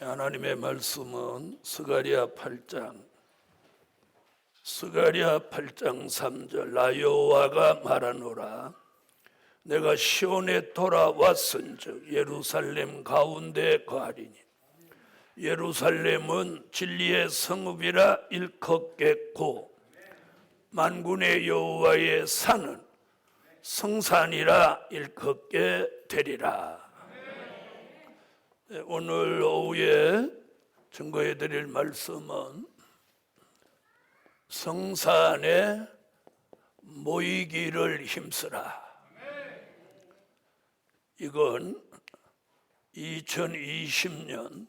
하나님의 말씀은 스가랴 8장 3절 나 여호와가 말하노라 내가 시온에 돌아왔은즉 예루살렘 가운데 거하리니 예루살렘은 진리의 성읍이라 일컫겠고 만군의 여호와의 산은 성산이라 일컫게 되리라. 오늘 오후에 증거해 드릴 말씀은 성산에 모이기를 힘쓰라. 이건 2020년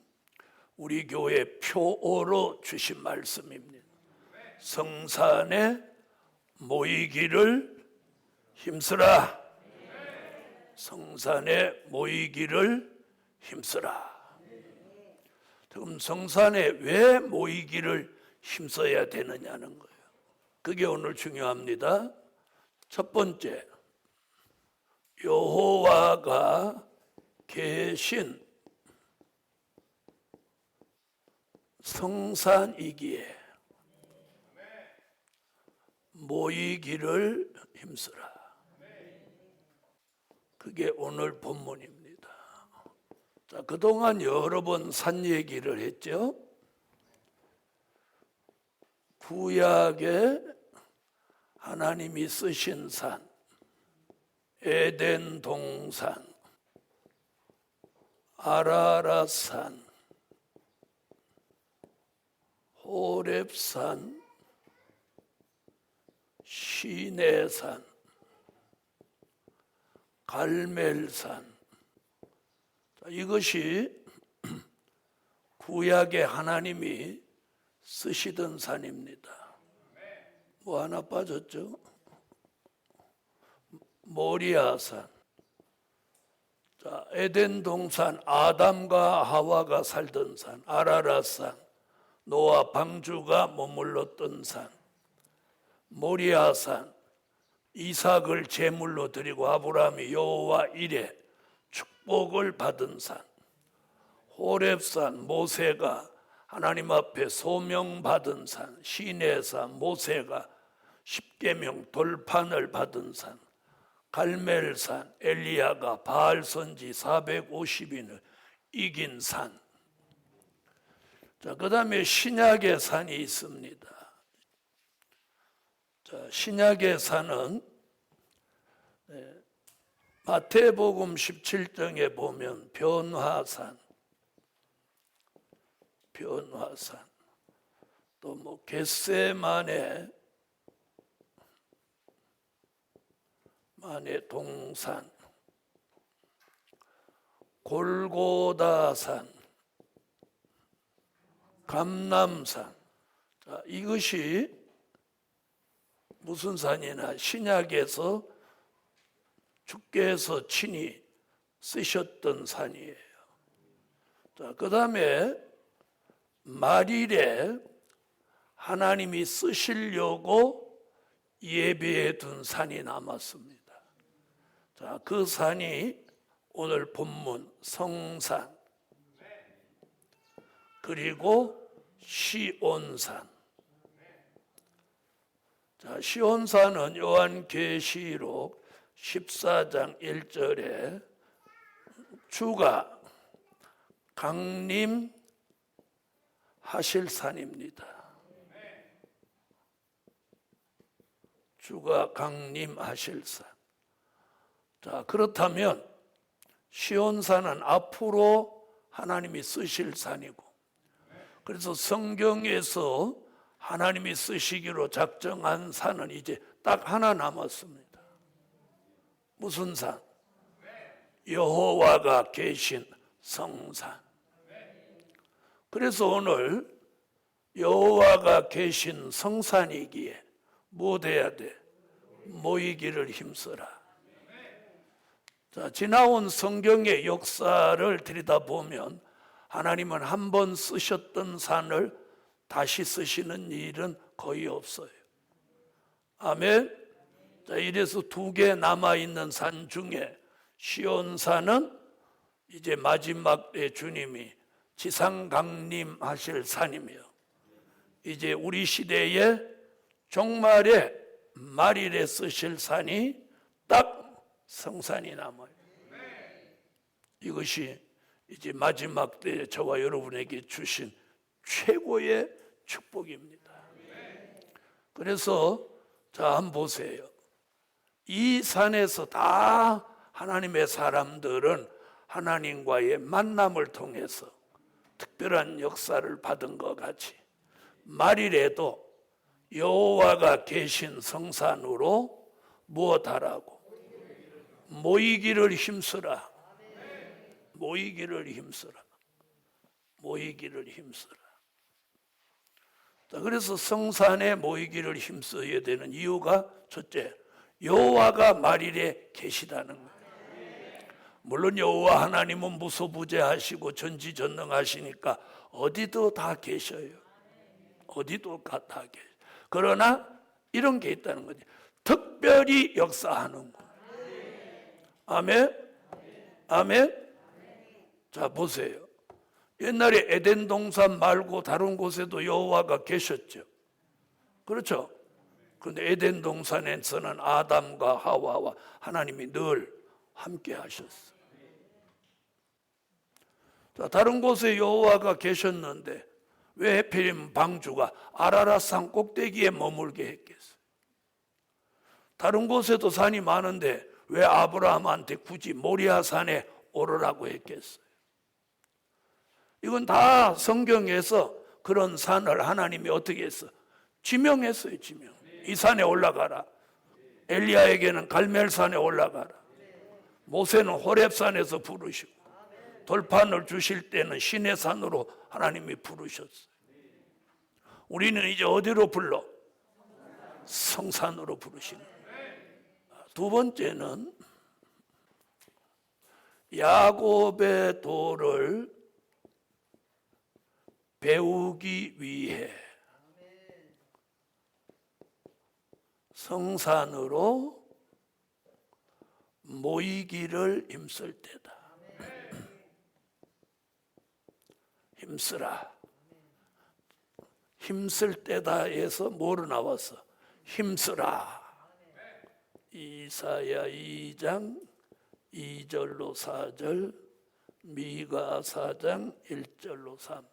우리 교회 표어로 주신 말씀입니다. 성산에 모이기를 힘쓰라. 성산에 모이기를 힘쓰라. 그럼 성산에 왜 모이기를 힘써야 되느냐는 거예요. 그게 오늘 중요합니다. 첫 번째, 여호와가 계신 성산이기에 모이기를 힘쓰라. 그게 오늘 본문입니다. 자, 그동안 여러 번 산 얘기를 했죠. 구약에 하나님이 쓰신 산, 에덴 동산, 아라랏산, 호렙산, 시내산, 갈멜산. 이것이 구약에 하나님이 쓰시던 산입니다. 뭐 하나 빠졌죠? 모리아산. 자, 에덴 동산, 아담과 하와가 살던 산, 아라랏산, 노아 방주가 머물렀던 산, 모리아산, 이삭을 제물로 드리고 아브라함이 여호와 이레 축복을 받은 산, 호렙산, 모세가 하나님 앞에 소명받은 산, 시내산, 모세가 십계명 돌판을 받은 산, 갈멜산, 엘리야가 바알 선지 450인을 이긴 산. 자, 그 다음에 신약의 산이 있습니다. 자, 신약의 산은 마태복음 17장에 보면 변화산, 또 뭐 겟세마네 동산, 골고다산, 감람산. 자, 이것이 무슨 산이나 신약에서 주께서 친히 쓰셨던 산이에요. 자, 그 다음에 말일에 하나님이 쓰시려고 예배해 둔 산이 남았습니다. 자, 그 산이 오늘 본문 성산, 그리고 시온산. 자, 시온산은 요한계시록 14장 1절에 주가 강림하실 산입니다. 주가 강림하실 산. 자, 그렇다면 시온산은 앞으로 하나님이 쓰실 산이고, 그래서 성경에서 하나님이 쓰시기로 작정한 산은 이제 딱 하나 남았습니다. 무슨 산? 여호와가 계신 성산. 그래서 오늘 여호와가 계신 성산이기에 뭐 해야 돼? 모이기를 힘써라. 자, 지나온 성경의 역사를 들여다보면 하나님은 한 번 쓰셨던 산을 다시 쓰시는 일은 거의 없어요. 아멘. 자, 이래서 2개 남아있는 산 중에 시온산은 이제 마지막에 주님이 지상 강림하실 산이며 이제 우리 시대에 종말에 말일에 쓰실 산이 딱 성산이 남아요. 이것이 이제 마지막 때에 저와 여러분에게 주신 최고의 축복입니다. 그래서 자, 한번 보세요. 이 산에서 다 하나님의 사람들은 하나님과의 만남을 통해서 특별한 역사를 받은 것 같이 말일에도 여호와가 계신 성산으로 무엇하라고? 모이기를 힘쓰라. 모이기를 힘쓰라. 모이기를 힘쓰라. 자, 그래서 성산에 모이기를 힘써야 되는 이유가 첫째, 여호와가 말일에 계시다는 거예요. 물론 여호와 하나님은 무소부재하시고 전지전능하시니까 어디도 다 계셔요. 어디도 다 계셔요. 그러나 이런 게 있다는 거지. 특별히 역사하는 거. 아멘. 아멘. 자, 보세요. 옛날에 에덴 동산 말고 다른 곳에도 여호와가 계셨죠. 그렇죠? 그런데 에덴 동산에서는 아담과 하와와 하나님이 늘 함께 하셨어요. 자, 다른 곳에 여호와가 계셨는데 왜 하필이면 방주가 아라랏산 꼭대기에 머물게 했겠어요? 다른 곳에도 산이 많은데 왜 아브라함한테 굳이 모리아산에 오르라고 했겠어요? 이건 다 성경에서 그런 산을 하나님이 어떻게 했어? 지명했어요. 지명. 이 산에 올라가라. 엘리야에게는 갈멜산에 올라가라. 모세는 호렙산에서 부르시고 돌판을 주실 때는 시내산으로 하나님이 부르셨어요. 우리는 이제 어디로 불러? 성산으로 부르시는 거예요. 두 번째는 야곱의 도를 배우기 위해 성산으로 모이기를 힘쓸 때다. 힘쓰라. 힘쓸 때다에서 뭐로 나왔어? 힘쓰라. 이사야 2장 2절로 4절, 미가 4장 1절로 3.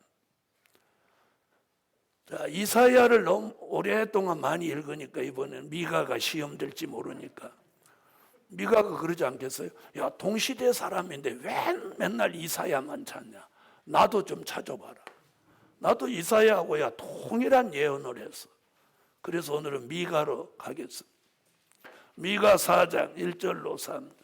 자, 이사야를 너무 오랫동안 많이 읽으니까 이번에는 미가가 시험 될지 모르니까 미가가 그러지 않겠어요? 야, 동시대 사람인데 왜 맨날 이사야만 찾냐? 나도 좀 찾아봐라. 나도 이사야하고 동일한 예언을 했어. 그래서 오늘은 미가로 가겠습니다. 미가 4장 1절로 3절.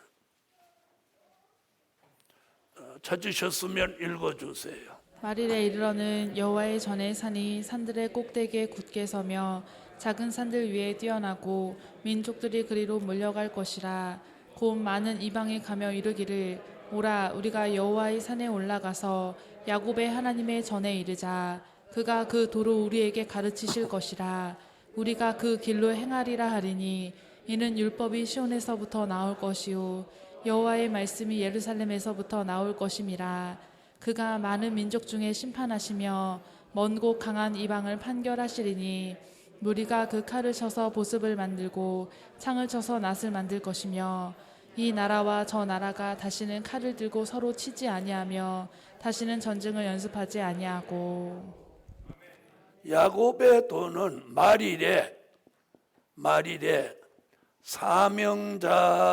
찾으셨으면 읽어주세요. 말일에 이르러는 여호와의 전의 산이 산들의 꼭대기에 굳게 서며 작은 산들 위에 뛰어나고 민족들이 그리로 몰려갈 것이라. 곧 많은 이방에 가며 이르기를 오라 우리가 여호와의 산에 올라가서 야곱의 하나님의 전에 이르자. 그가 그 도로 우리에게 가르치실 것이라. 우리가 그 길로 행하리라 하리니 이는 율법이 시온에서부터 나올 것이요 여호와의 말씀이 예루살렘에서부터 나올 것임이라. 그가 많은 민족 중에 심판하시며 먼 곳 강한 이방을 판결하시리니 무리가 그 칼을 쳐서 보습을 만들고 창을 쳐서 낫을 만들 것이며 이 나라와 저 나라가 다시는 칼을 들고 서로 치지 아니하며 다시는 전쟁을 연습하지 아니하고. 야곱의 도는 말일에 사명자가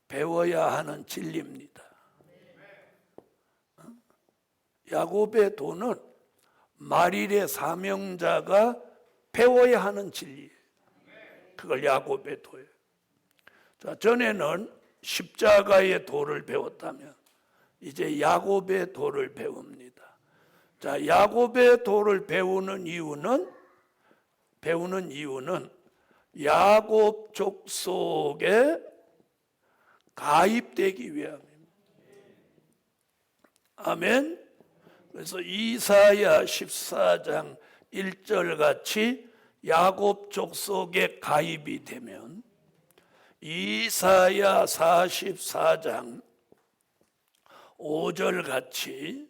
배워야 하는 진리입니다. 야곱의 도는 말일의 사명자가 배워야 하는 진리예요. 그걸 야곱의 도예요. 자, 전에는 십자가의 도를 배웠다면 이제 야곱의 도를 배웁니다. 자, 야곱의 도를 배우는 이유는 야곱 족속에 가입되기 위함입니다. 아멘. 그래서 이사야 14장 1절 같이 야곱 족속에 가입이 되면 이사야 44장 5절 같이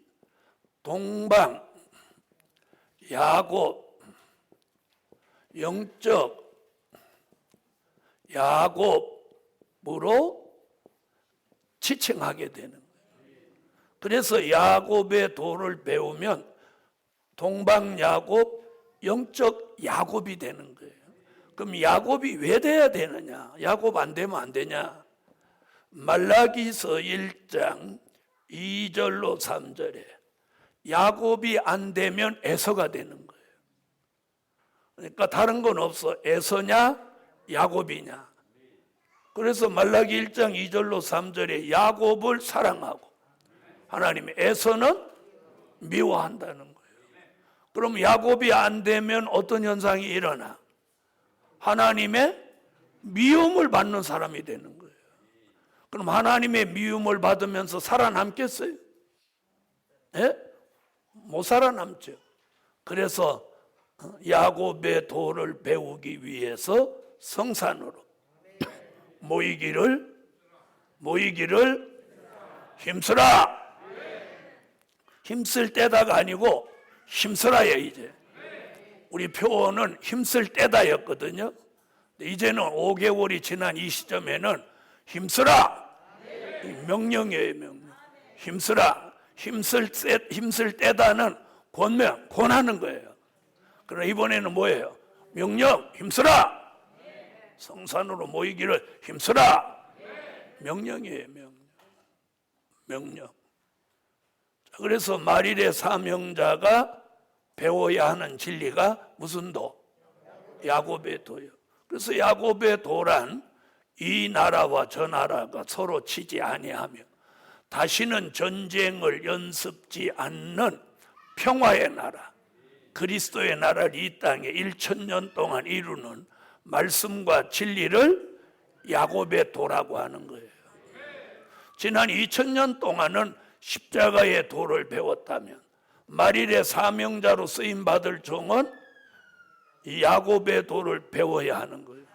동방, 야곱, 영적 야곱으로 지칭하게 되는 거예요. 그래서 야곱의 도를 배우면 동방 야곱, 영적 야곱이 되는 거예요. 그럼 야곱이 왜 돼야 되느냐? 야곱 안 되면 안 되냐? 말라기서 1장 2절로 3절에 야곱이 안 되면 에서가 되는 거예요. 그러니까 다른 건 없어. 에서냐 야곱이냐. 그래서 말라기 1장 2절로 3절에 야곱을 사랑하고 하나님의 에서는 미워한다는 거예요. 그럼 야곱이 안 되면 어떤 현상이 일어나? 하나님의 미움을 받는 사람이 되는 거예요. 그럼 하나님의 미움을 받으면서 살아남겠어요? 예? 못 살아남죠. 그래서 야곱의 도를 배우기 위해서 성산으로 모이기를 힘쓰라. 힘쓸 때다가 아니고 힘쓰라예요. 이제 우리 표어는 힘쓸 때다였거든요. 이제는 5개월이 지난 이 시점에는 힘쓰라. 명령이에요. 명령. 힘쓰라. 힘쓸 때다는 권하는 거예요. 그러나 이번에는 뭐예요? 명령. 힘쓰라. 성산으로 모이기를 힘쓰라. 명령이에요. 명령. 그래서 말일의 사명자가 배워야 하는 진리가 무슨 도? 야곱의 도요. 그래서 야곱의 도란 이 나라와 저 나라가 서로 치지 아니하며 다시는 전쟁을 연습지 않는 평화의 나라, 그리스도의 나라를 이 땅에 1000년 동안 이루는 말씀과 진리를 야곱의 도라고 하는 거예요. 지난 2000년 동안은 십자가의 도를 배웠다면 말일의 사명자로 쓰임받을 종은 이 야곱의 도를 배워야 하는 거예요.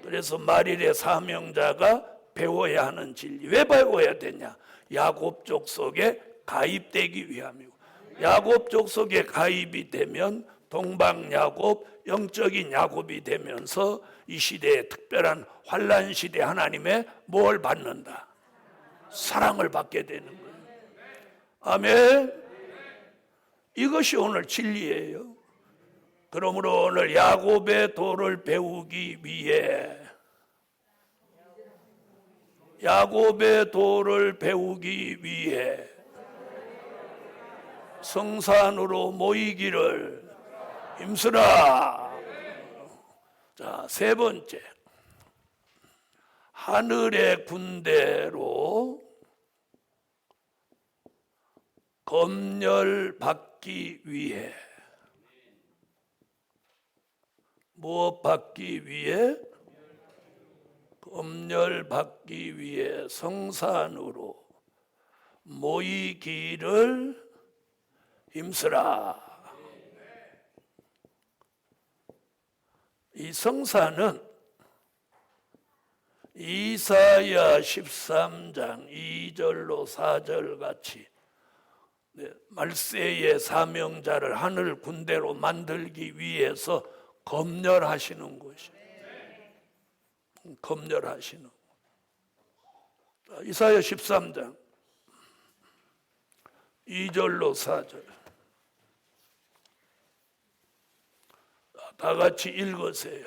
그래서 말일의 사명자가 배워야 하는 진리. 왜 배워야 되냐? 야곱 족속에 가입되기 위함이고, 야곱 족속에 가입이 되면 동방 야곱, 영적인 야곱이 되면서 이 시대에 특별한 환난 시대 하나님의 뭘 받는다? 사랑을 받게 되는 거예요. 아멘. 이것이 오늘 진리예요. 그러므로 오늘 야곱의 도를 배우기 위해 성산으로 모이기를 힘쓰라. 자, 세 번째, 하늘의 군대로 검열받기 위해. 무엇 받기 위해? 검열받기 위해 성산으로 모이기를 힘쓰라. 이 성산은 이사야 13장 2절로 4절 같이 말세의 사명자를 하늘 군대로 만들기 위해서 검열하시는 것이에요. 검열하시는. 이사야 13장 2절로 4절 다 같이 읽으세요.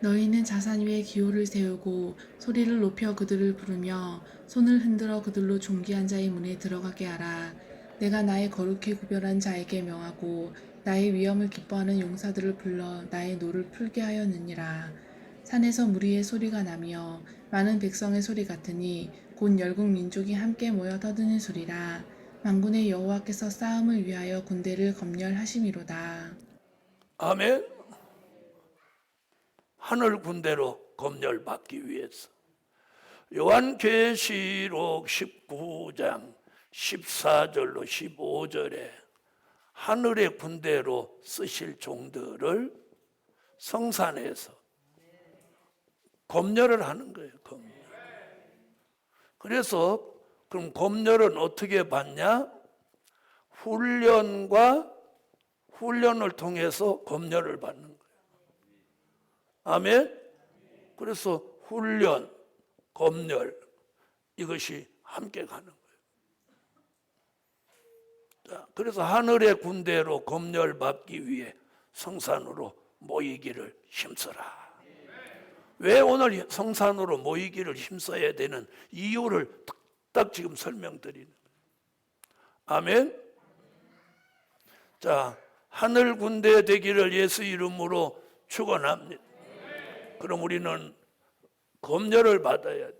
너희는 자산 위에 기호를 세우고 소리를 높여 그들을 부르며 손을 흔들어 그들로 존귀한 자의 문에 들어가게 하라. 내가 나의 거룩히 구별한 자에게 명하고 나의 위엄을 기뻐하는 용사들을 불러 나의 노를 풀게 하였느니라. 산에서 무리의 소리가 나며 많은 백성의 소리 같으니 곧 열국 민족이 함께 모여 떠드는 소리라. 만군의 여호와께서 싸움을 위하여 군대를 검열하심이로다. 아멘. 하늘 군대로 검열받기 위해서. 요한계시록 19장 14절로 15절에 하늘의 군대로 쓰실 종들을 성산에서 검열을 하는 거예요. 검열. 그래서 그럼 검열은 어떻게 받냐? 훈련을 통해서 검열을 받는 거예요. 아멘. 그래서 훈련, 검열 이것이 함께 가는 거예요. 자, 그래서 하늘의 군대로 검열 받기 위해 성산으로 모이기를 힘써라. 왜 오늘 성산으로 모이기를 힘써야 되는 이유를 딱 지금 설명드리는 거예요. 아멘. 자, 하늘 군대 되기를 예수 이름으로 축원합니다. 그럼 우리는 검열을 받아야 돼.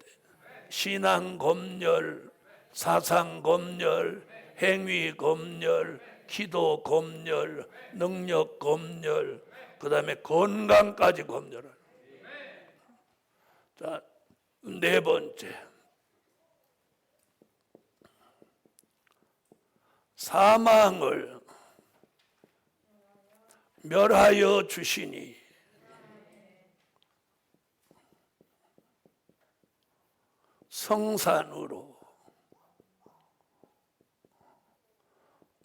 신앙 검열, 사상 검열, 행위 검열, 기도 검열, 능력 검열, 그 다음에 건강까지 검열하는. 자, 네 번째, 사망을 멸하여 주시니 성산으로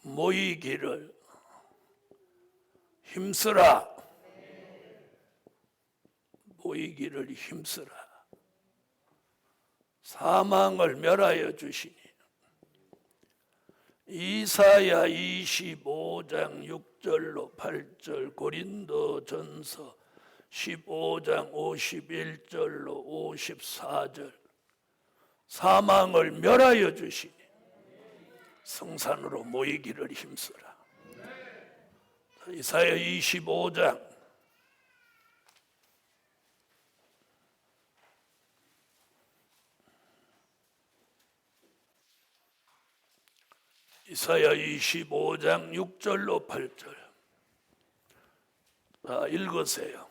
모이기를 힘쓰라. 모이기를 힘쓰라. 사망을 멸하여 주시니. 이사야 25장 6절로 8절, 고린도전서 15장 51절로 54절. 사망을 멸하여 주시니 성산으로 모이기를 힘쓰라. 이사야 25장 이사야 25장 6절로 8절. 읽으세요.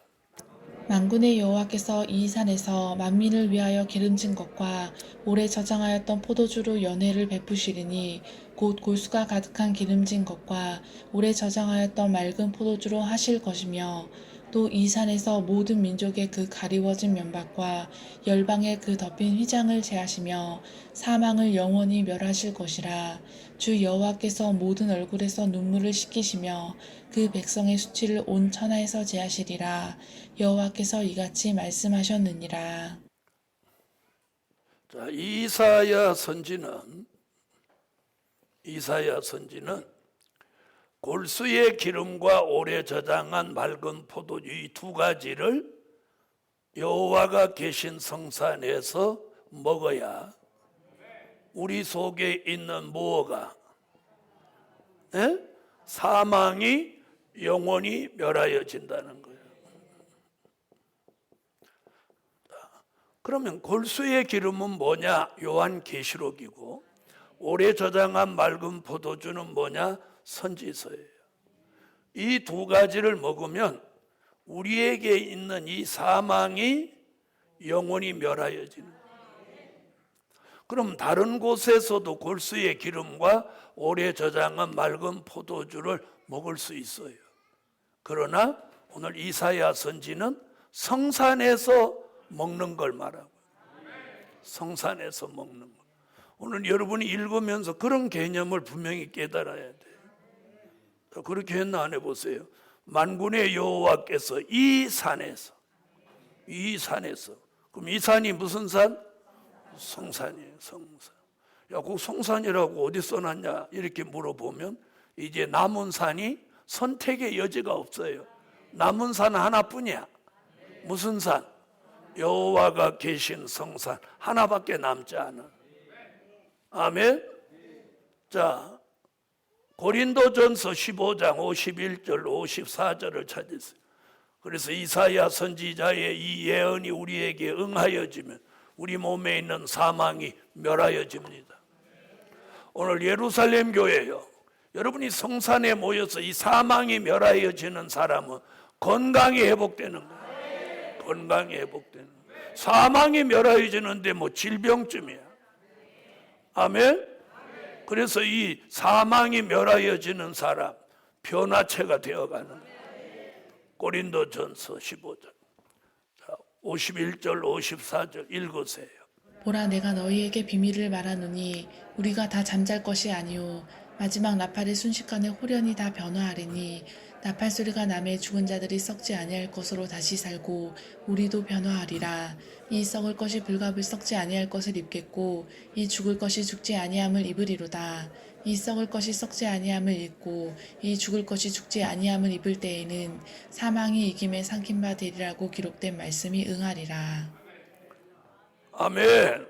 만군의 여호와께서 이 산에서 만민을 위하여 기름진 것과 오래 저장하였던 포도주로 연회를 베푸시리니 곧 골수가 가득한 기름진 것과 오래 저장하였던 맑은 포도주로 하실 것이며 또 이 산에서 모든 민족의 그 가리워진 면박과 열방의 그 덮인 휘장을 제하시며 사망을 영원히 멸하실 것이라. 주 여호와께서 모든 얼굴에서 눈물을 씻기시며 그 백성의 수치를 온 천하에서 제하시리라. 여호와께서 이같이 말씀하셨느니라. 자, 이사야 선지는 골수의 기름과 오래 저장한 맑은 포도주 이 두 가지를 여호와가 계신 성산에서 먹어야 우리 속에 있는 무엇가 사망이 영원히 멸하여진다는 거예요. 그러면 골수의 기름은 뭐냐? 요한계시록이고, 오래 저장한 맑은 포도주는 뭐냐? 선지서예요. 이 두 가지를 먹으면 우리에게 있는 이 사망이 영원히 멸하여지는 거예요. 그럼 다른 곳에서도 골수의 기름과 오래 저장한 맑은 포도주를 먹을 수 있어요. 그러나 오늘 이사야 선지는 성산에서 먹는 걸 말하고, 성산에서 먹는 거. 오늘 여러분이 읽으면서 그런 개념을 분명히 깨달아야 돼요. 그렇게 했나 안 해보세요. 만군의 여호와께서 이 산에서. 그럼 이 산이 무슨 산? 성산이에요. 성산. 야, 그 성산이라고 어디 써놨냐 이렇게 물어보면 이제 남은 산이 선택의 여지가 없어요. 남은 산 하나뿐이야. 무슨 산? 여호와가 계신 성산 하나밖에 남지 않아. 아멘. 자, 고린도전서 15장 51절 54절을 찾으세요. 그래서 이사야 선지자의 이 예언이 우리에게 응하여지면 우리 몸에 있는 사망이 멸하여집니다. 오늘 예루살렘 교회요, 여러분이 성산에 모여서 이 사망이 멸하여지는 사람은 건강이 회복되는 거예요. 건강이 회복되는 거예요. 사망이 멸하여지는데 뭐 질병쯤이야. 아멘. 그래서 이 사망이 멸하여지는 사람 변화체가 되어가는 거예요. 고린도전서 15장. 자, 51절 54절 읽으세요. 보라 내가 너희에게 비밀을 말하노니 우리가 다 잠잘 것이 아니오 마지막 나팔의 순식간에 홀연히 다 변화하리니 나팔 소리가 나매 죽은 자들이 썩지 아니할 것으로 다시 살고 우리도 변화하리라. 이 썩을 것이 불갑을 썩지 아니할 것을 입겠고 이 죽을 것이 죽지 아니함을 입으리로다. 이 썩을 것이 썩지 아니함을 입고 이 죽을 것이 죽지 아니함을 입을 때에는 사망이 이김에 삼킨 바 되리라고 기록된 말씀이 응하리라. 아멘.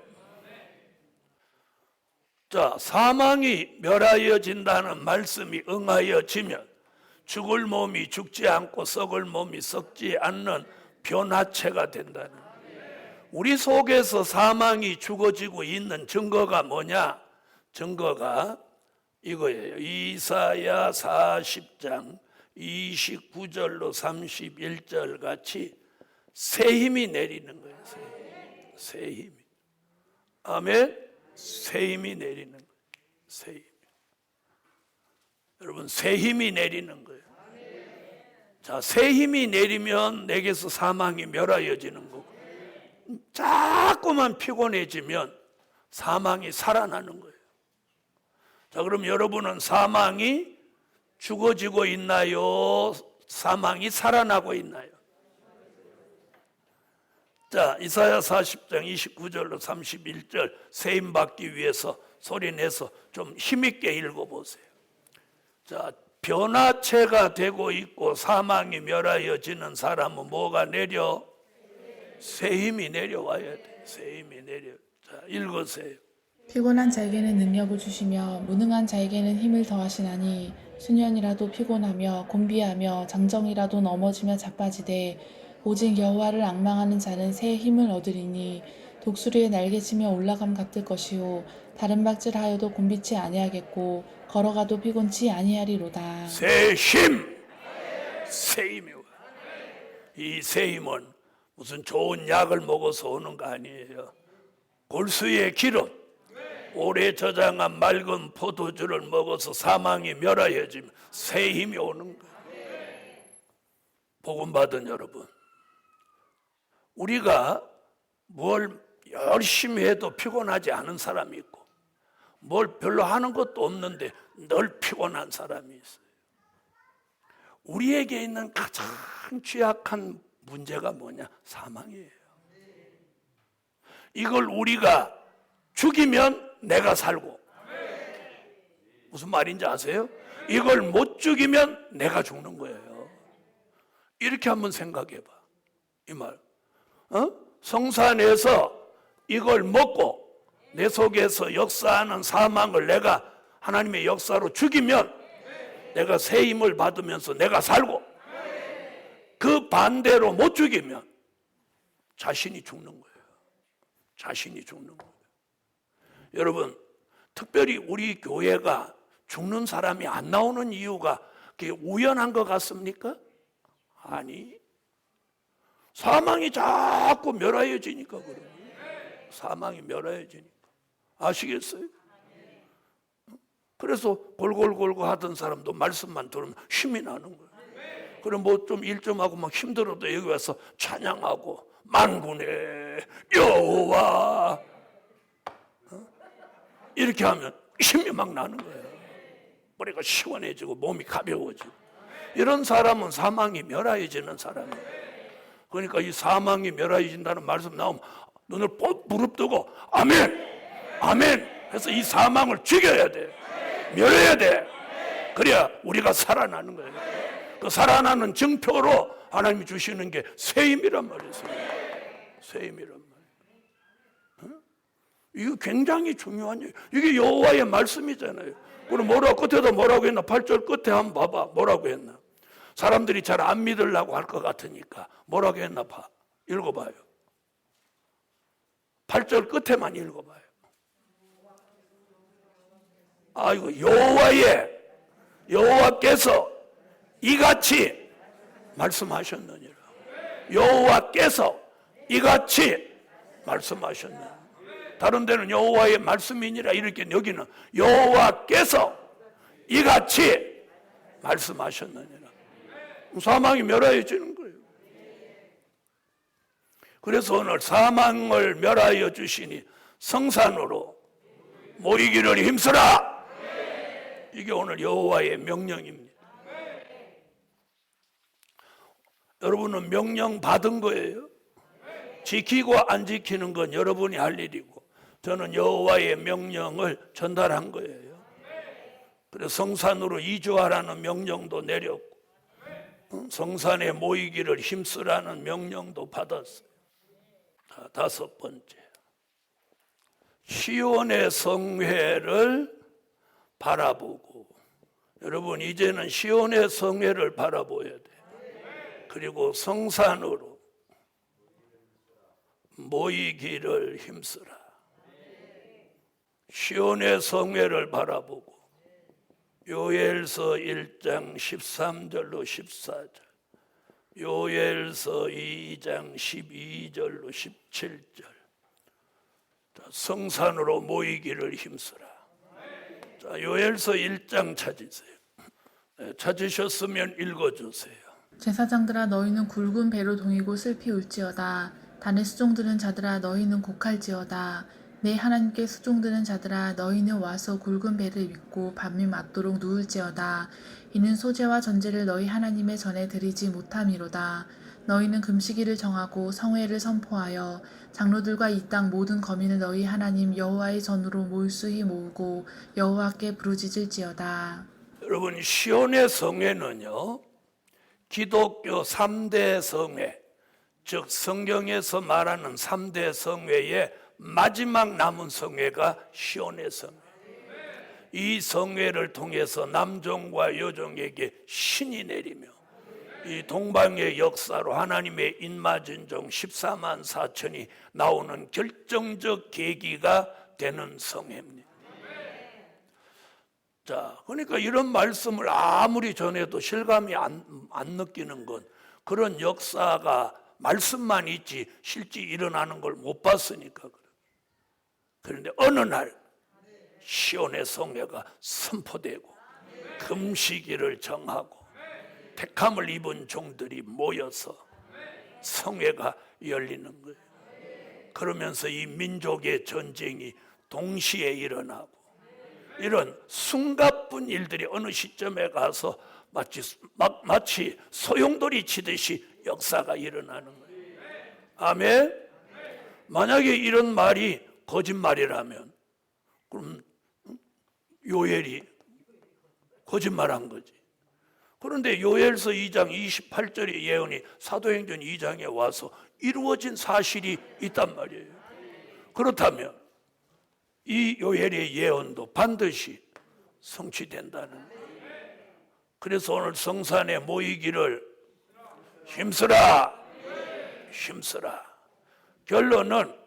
자, 사망이 멸하여진다는 말씀이 응하여지면 죽을 몸이 죽지 않고 썩을 몸이 썩지 않는 변화체가 된다는 거예요. 우리 속에서 사망이 죽어지고 있는 증거가 뭐냐? 증거가 이거예요. 이사야 40장 29절로 31절 같이 새 힘이 내리는 거예요. 새 힘이. 아멘. 새 힘이 내리는 거예요. 새 힘. 여러분, 새 힘이 내리는 거예요. 자, 새 힘이 내리면 내게서 사망이 멸하여지는 거고, 자꾸만 피곤해지면 사망이 살아나는 거예요. 자, 그럼 여러분은 사망이 죽어지고 있나요? 사망이 살아나고 있나요? 자, 이사야 40장 29절로 31절 새 힘 받기 위해서 소리내서 좀 힘있게 읽어보세요. 자, 변화체가 되고 있고 사망이 멸하여지는 사람은 뭐가 내려? 새 힘이 내려와야 돼. 새 힘이 내려. 자, 읽으세요. 피곤한 자에게는 능력을 주시며 무능한 자에게는 힘을 더하시나니 수년이라도 피곤하며 곤비하며 장정이라도 넘어지며 자빠지되 오직 여호와를 앙망하는 자는 새 힘을 얻으리니 독수리의 날개치며 올라감 같을 것이요 다른 박질하여도 곤비치 아니하겠고 걸어가도 피곤치 아니하리로다. 새 힘, 새 힘이 와. 이 새 힘은 무슨 좋은 약을 먹어서 오는 거 아니에요. 골수의 기름, 오래 저장한 맑은 포도주를 먹어서 사망이 멸하여지면 새 힘이 오는 거예요. 복음 받은 여러분, 우리가 뭘 열심히 해도 피곤하지 않은 사람이 있고 뭘 별로 하는 것도 없는데 늘 피곤한 사람이 있어요. 우리에게 있는 가장 취약한 문제가 뭐냐? 사망이에요. 이걸 우리가 죽이면 내가 살고, 무슨 말인지 아세요? 이걸 못 죽이면 내가 죽는 거예요. 이렇게 한번 생각해 봐. 이 말. 성산에서 이걸 먹고 내 속에서 역사하는 사망을 내가 하나님의 역사로 죽이면 내가 새 힘을 받으면서 내가 살고, 그 반대로 못 죽이면 자신이 죽는 거예요. 자신이 죽는 거예요. 여러분, 특별히 우리 교회가 죽는 사람이 안 나오는 이유가 그게 우연한 것 같습니까? 아니, 사망이 자꾸 멸하여지니까 그래요. 사망이 멸하여지니까. 아시겠어요? 그래서 골골골골 하던 사람도 말씀만 들으면 힘이 나는 거예요. 그럼 뭐 좀 일 좀 하고 막 힘들어도 여기 와서 찬양하고 만군의 여호와 이렇게 하면 힘이 막 나는 거예요. 머리가 시원해지고 몸이 가벼워지고. 이런 사람은 사망이 멸하여지는 사람이에요. 그러니까 이 사망이 멸하여진다는 말씀 나오면 눈을 부릅뜨고 아멘, 아멘 해서 이 사망을 죽여야 돼. 멸해야 돼. 그래야 우리가 살아나는 거예요. 그 살아나는 증표로 하나님이 주시는 게 새 힘이란 말이에요. 새 힘이란 말이에요. 이거 굉장히 중요한 얘기예요. 이게 여호와의 말씀이잖아요. 그럼 뭐라고 끝에다 뭐라고 했나? 8절 끝에 한번 봐봐. 뭐라고 했나? 사람들이 잘 안 믿으려고 할 것 같으니까 뭐라고 했나 봐. 읽어봐요. 8절 끝에만 읽어봐요. 이거 여호와께서 이같이 말씀하셨느니라. 여호와께서 이같이 말씀하셨느니라. 다른 데는 여호와의 말씀이니라 이렇게, 여기는 여호와께서 이같이 말씀하셨느니라. 사망이 멸하여지는 거예요. 그래서 오늘 사망을 멸하여 주시니 성산으로 모이기를 힘쓰라. 이게 오늘 여호와의 명령입니다. 여러분은 명령 받은 거예요. 지키고 안 지키는 건 여러분이 할 일이고, 저는 여호와의 명령을 전달한 거예요. 그래서 성산으로 이주하라는 명령도 내렸고, 성산에 모이기를 힘쓰라는 명령도 받았어요. 자, 다섯 번째, 시온의 성회를 바라보고. 여러분, 이제는 시온의 성회를 바라보아야 돼요. 그리고 성산으로 모이기를 힘쓰라. 시온의 성회를 바라보고. 요엘서 1장 13절로 14절, 요엘서 2장 12절로 17절. 자, 성산으로 모이기를 힘쓰라. 자, 요엘서 1장 찾으세요. 네, 찾으셨으면 읽어주세요. 제사장들아 너희는 굵은 배로 동이고 슬피 울지어다. 단의 수종드는 자들아 너희는 곡할지어다. 내 하나님께 수종드는 자들아 너희는 와서 굵은 배를 믿고 밤이 맞도록 누울지어다. 이는 소제와 전제를 너희 하나님의 전에 드리지 못함이로다. 너희는 금식일을 정하고 성회를 선포하여 장로들과 이 땅 모든 거민을 너희 하나님 여호와의 전으로 몰수히 모으고 여호와께 부르짖을지어다. 여러분, 시온의 성회는요, 기독교 3대 성회, 즉 성경에서 말하는 3대 성회의 마지막 남은 성회가 시온의 성회. 이 성회를 통해서 남종과 여종에게 신이 내리며 이 동방의 역사로 하나님의 인마진종 14만 4천이 나오는 결정적 계기가 되는 성회입니다. 자, 그러니까 이런 말씀을 아무리 전해도 실감이 안 느끼는 건 그런 역사가 말씀만 있지 실제 일어나는 걸 못 봤으니까 그래요. 그런데 어느 날 시온의 성회가 선포되고 금식일을 정하고 택함을 입은 종들이 모여서 성회가 열리는 거예요. 그러면서 이 민족의 전쟁이 동시에 일어나고, 이런 숨가쁜 일들이 어느 시점에 가서 마치 소용돌이 치듯이 역사가 일어나는 거예요. 아멘. 만약에 이런 말이 거짓말이라면 그럼 요엘이 거짓말한 거지. 그런데 요엘서 2장 28절의 예언이 사도행전 2장에 와서 이루어진 사실이 있단 말이에요. 그렇다면 이 요엘의 예언도 반드시 성취된다는 거예요. 그래서 오늘 성산에 모이기를 힘쓰라. 힘쓰라. 결론은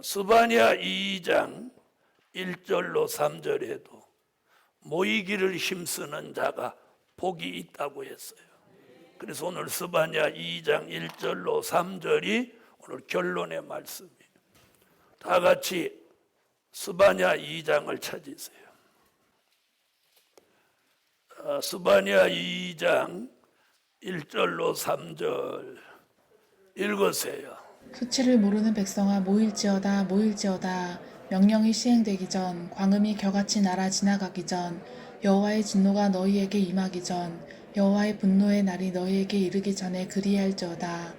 스바냐 2장 1절로 3절에도 모이기를 힘쓰는 자가 복이 있다고 했어요. 그래서 오늘 스바냐 2장 1절로 3절이 오늘 결론의 말씀이에요. 다 같이 스바냐 2장을 찾으세요. 스바냐 2장 1절로 3절 읽으세요. 수치를 모르는 백성아 모일지어다 모일지어다. 명령이 시행되기 전 광음이 겨같이 날아 지나가기 전 여호와의 진노가 너희에게 임하기 전 여호와의 분노의 날이 너희에게 이르기 전에 그리할지어다.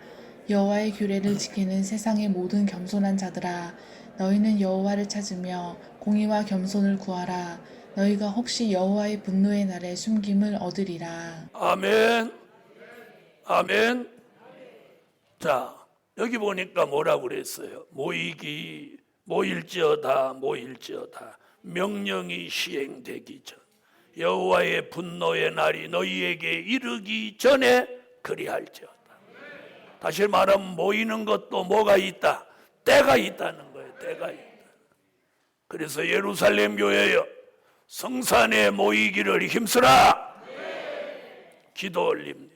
여호와의 규례를 지키는 세상의 모든 겸손한 자들아 너희는 여호와를 찾으며 공의와 겸손을 구하라. 너희가 혹시 여호와의 분노의 날에 숨김을 얻으리라. 아멘. 아멘. 자, 여기 보니까 뭐라고 그랬어요? 모일지어다 모일지어다. 명령이 시행되기 전 여호와의 분노의 날이 너희에게 이르기 전에 그리할지어다. 다시 말하면 모이는 것도 뭐가 있다? 때가 있다는 거예요. 때가 있다. 그래서 예루살렘 교회여 성산에 모이기를 힘쓰라. 기도 올립니다.